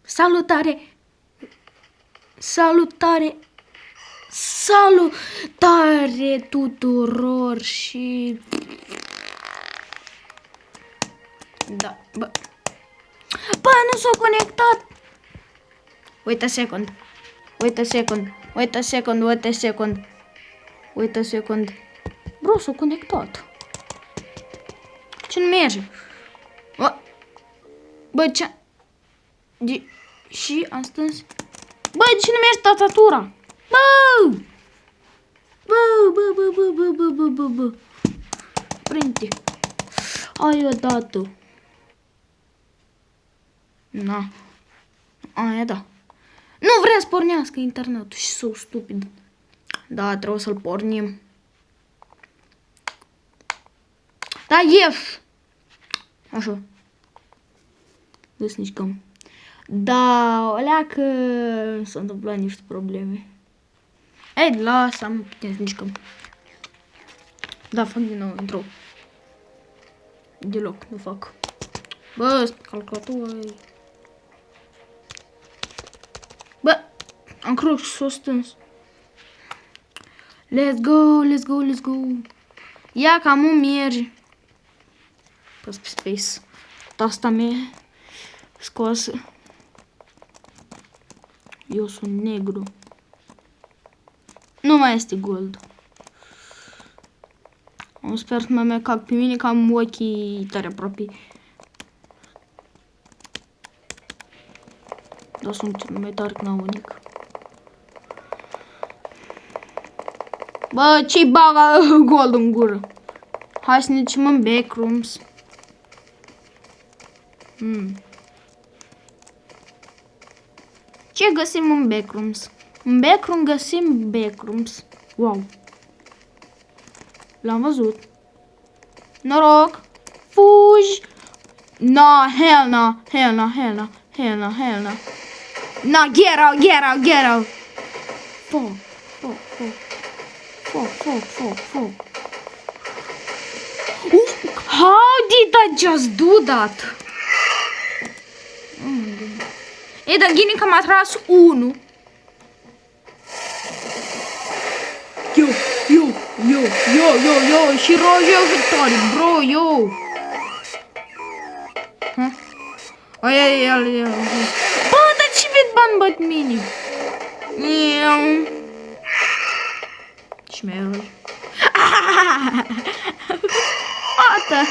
Salutare! Salutare! Salutare tuturor și... Da, bă. Bă, nu s-a conectat! Wait a second. Wait a second. Wait a second. Wait a second. Wait a second. Bro, s-a conectat. Ce nu merge? Bă, ce... Și astăzi... Bă, de ce nu merge tastatura? Bă! Bă. Prinde. Ai odată. Na. Aia da. Nu vrea să pornească internetul și so stupid. Da, trebuie să-l pornim. Da, F. Așa. Desnișcăm. Da, olea că s-au întâmplat niște probleme. Ei, lasă, am putem să mișcăm. Da, fac din nou intro. Deloc, nu fac. Bă, spre calculatură. Bă, am crezut că s-o stâns. Let's go. Ia cam nu merge. Păs pe space. Tasta mea scoasă. Eu sunt negru. Nu mai este gold. Am sper să mă cac pe mine că am ochii tare aproape. Dar sunt mai tare ca unic. Bă, ce-i bagă gold în gură? Hai să ne ducem în backrooms. Ce găsim în backrooms? În backroom găsim backrooms. Wow. L-am văzut. Noroc. Fugi. No, hell no. No, get out. Fuck. How did I just do that? E, dar gine că m-a tras 1. Yo, și rojo victorie, bro, yo. Ai. Bă, dar ce ved bani bat mine? Și mai rog. Ata.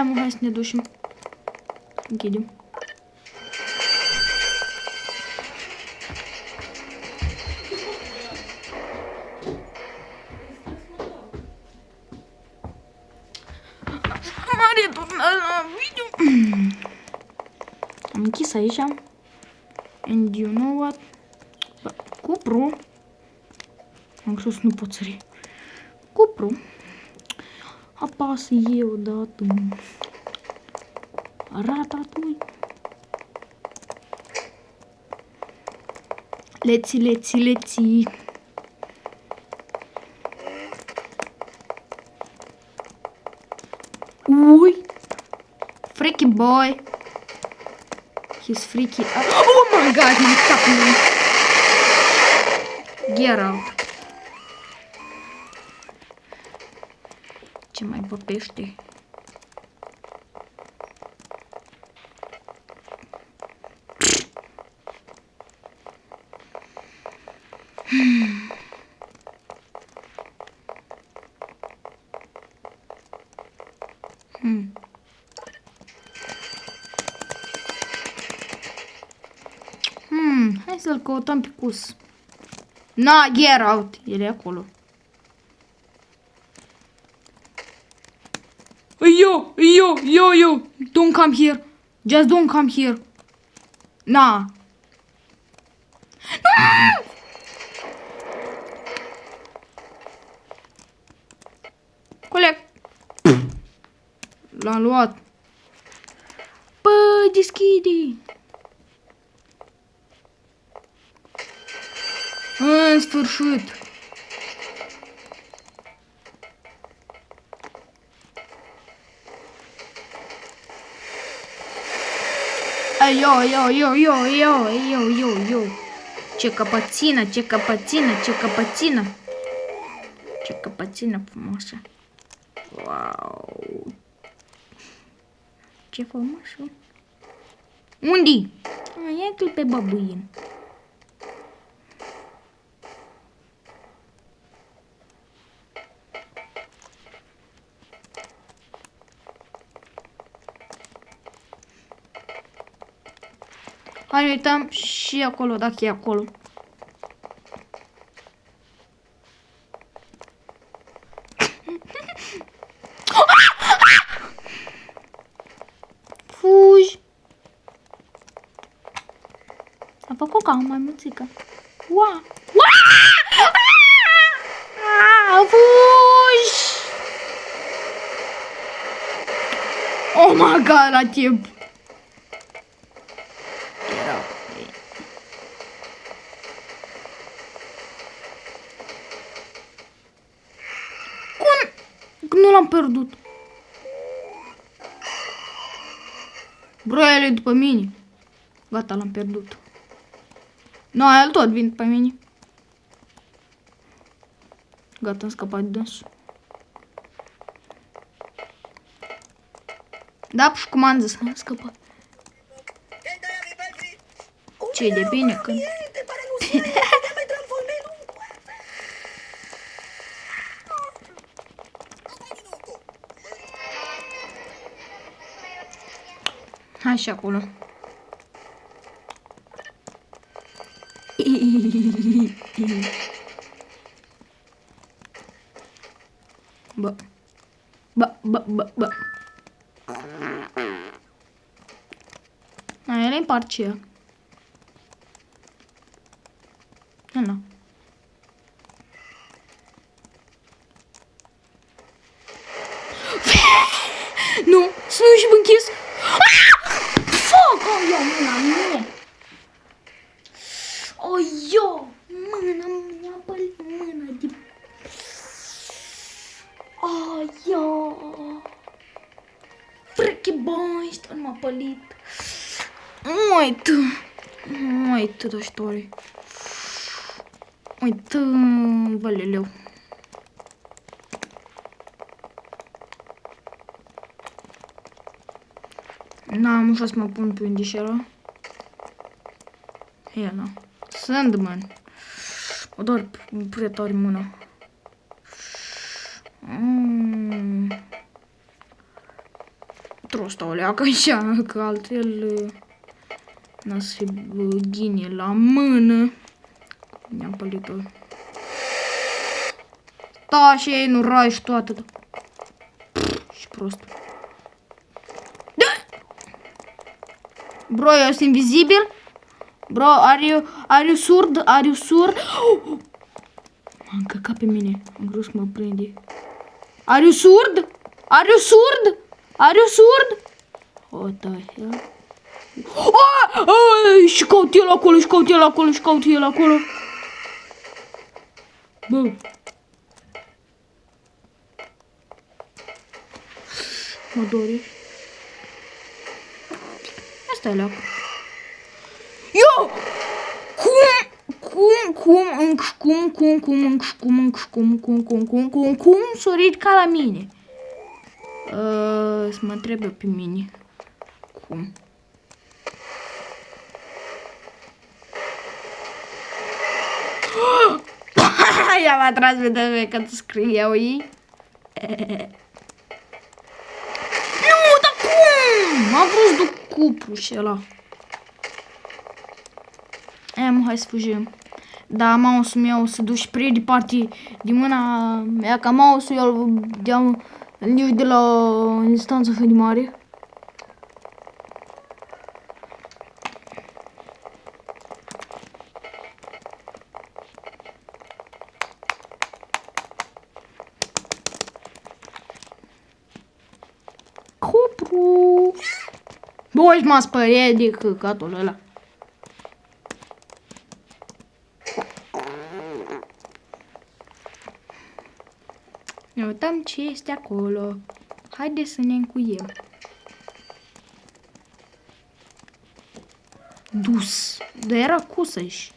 Mă, hai să ne ducem. Închidem. Am închis aici. And you know what? Cupru. Am crezut să nu pot sări. Cupru. Apasă eu dată. Ratatui. Leții. Ui. Freaky boy. He's freaky. Oh my god, he's happening. Get out. Ce mai vorbește? Hai să-l căutăm pe cus. Na, get out. El e acolo. Yo. Don't come here. Just don't come here. Na. Coleg. L-am luat. Bă, deschide. În sfârșit. Yo. Ce căpățină, ce căpățină, ce căpățină. Ce căpățină frumoasă. Wow. Ce frumos. Unde-i? Ia-l pe babuin. Hai, uităm și acolo, dacă e acolo. Fugi! A făcut ca o maimuțică. Ua! Fugi! Oh my god, la timp! Cum nu l-am pierdut? Bro, el e după mine. Gata, l-am pierdut. Nu, el tot vine după mine. Gata, am scăpat de dânsul. Da, și cum am zis, am scăpat. Ce de bine când... Hai și acolo. Bă. El e în parcia. Nu. Nu, să nu și închis. Foc! Oh, eu, mâna mea. Oh, eu, mâna de... Oh, eu. Freaky boy, ăsta m-a pălit. Uite, doștori. Uite, valeleu. N-am ușa să mă pun pe unde era. Ela. Sandman. Mă doar prea tare mâna. Trebuie să stau o leacă așa, că altfel n-a să fie ghine la mână. Mi-am pălit-o. Da, și ei nu rai și toată. Și prost. Bro, eu sunt invizibil? Bro, are you surd? Are you surd? M-a încăcat pe mine. Am greu să mă prinde. Are you surd? Are you surd? Are you surd? What the hell? Și caut el acolo, și caut el acolo, și caut el acolo. Bă. Mă dore. Asta e leacă. Eu! Cum sorit ca la mine? Să mă întrebe pe mine. Cum? Ea m-a tras pe tine că tu scriau ei. Nu, dar cum? Am vrut să duc cupru și ăla. Hai să fugim. Da, mouse-ul meu se duce prea departe de mâna mea, ca mouse-ul eu de la distanță foarte mare. Cupru! Bă, m-a speriat de căcatul ăla. Ne uităm ce este acolo. Haideți să ne încuiem. dus. Dar era cusăși.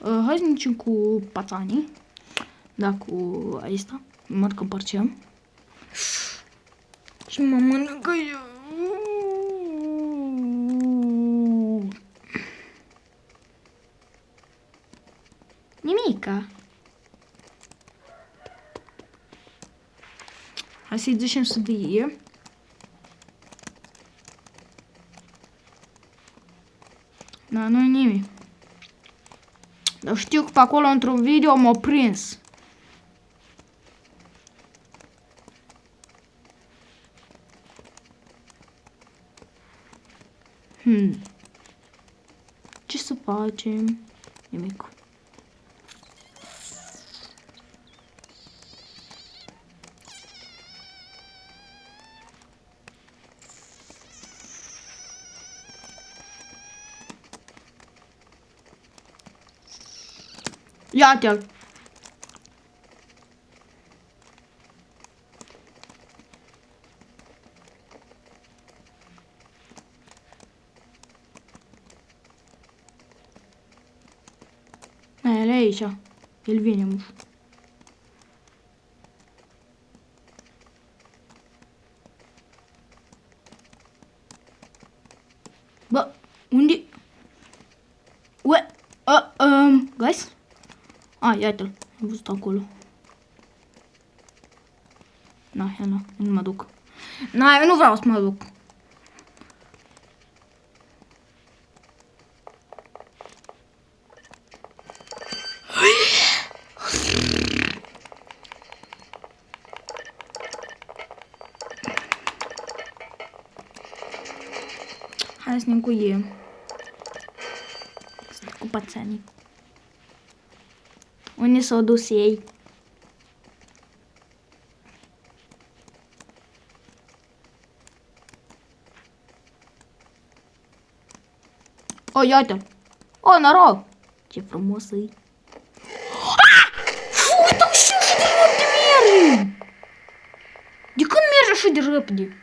Hai să ne cu pațanii. Da, cu asta. Măr că împărțeam. Și mă mănâncă eu. Nimica. Hai să-i zicem să vie. Da, nu-i nimic. Dar știu că pe acolo într-un video m-a prins. Ce să facem? Nimic. Ia-te-l! El e aici. El vine, muș. Bă, unde? Ue, guys? Iată-l. Am văzut acolo. Na, nu mă duc. Na, eu nu vreau să mă duc. Hai să ne încuiem. Cu pațanii. Unde s-au dus ei? O, iată-l! O, noroc! Ce frumos e! Uite-o și așa de repede merge! De când merge așa de repede?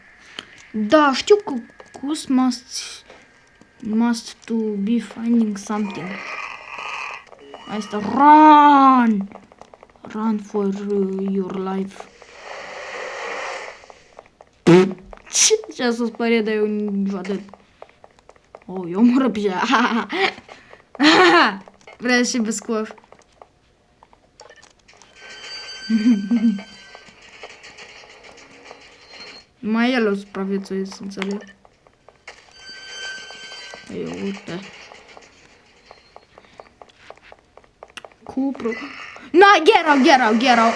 Da, știu că Cus must to be finding something. Asta, run! Run for your life. Ce să spărie, dar eu niciodată. Oh, eu mă răpșea. Vreau și biscoaf. Mai el o supraviețuit, să înțeleg. Eu, uite. Cupru. Na, get out.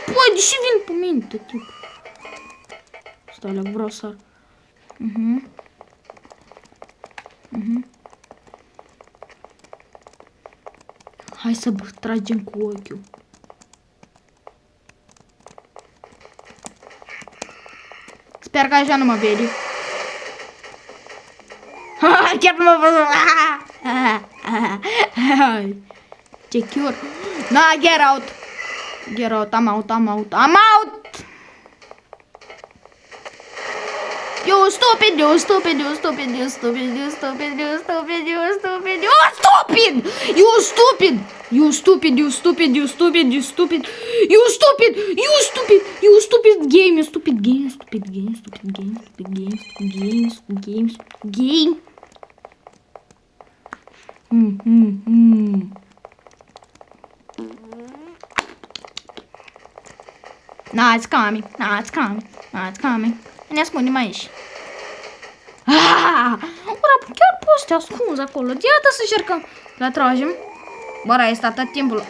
Păi, deși vin pe mine, tip. Stai, la vreau să... Hai să tragem cu ochiul. Sper că așa nu mă vede. Chiar nu mă văzut. Secure. Na, get out. Get out, I'm out. You stupid. You stupid. Game. Nah, it's coming. Ne ascundem aici. Ora, chiar poți să te ascunzi acolo. Iată să încercăm. La tragem. Bă, este atât timpul.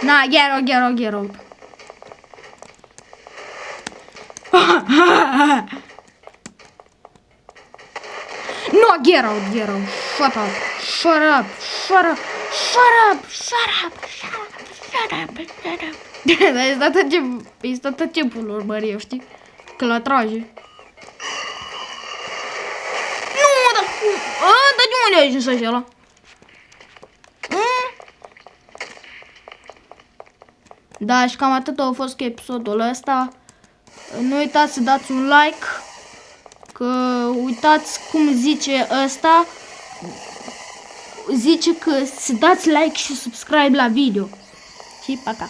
Na, get out. No, get out. Shut up. Dar este tot timpul urmărie, știi? Că la trage. Nu, dar de unde ai ajuns așa ăla? Da, și cam atât a fost cu episodul ăsta. Nu uitați să dați un like. Că uitați cum zice ăsta. Zice că să dați like și subscribe la video. Și paca.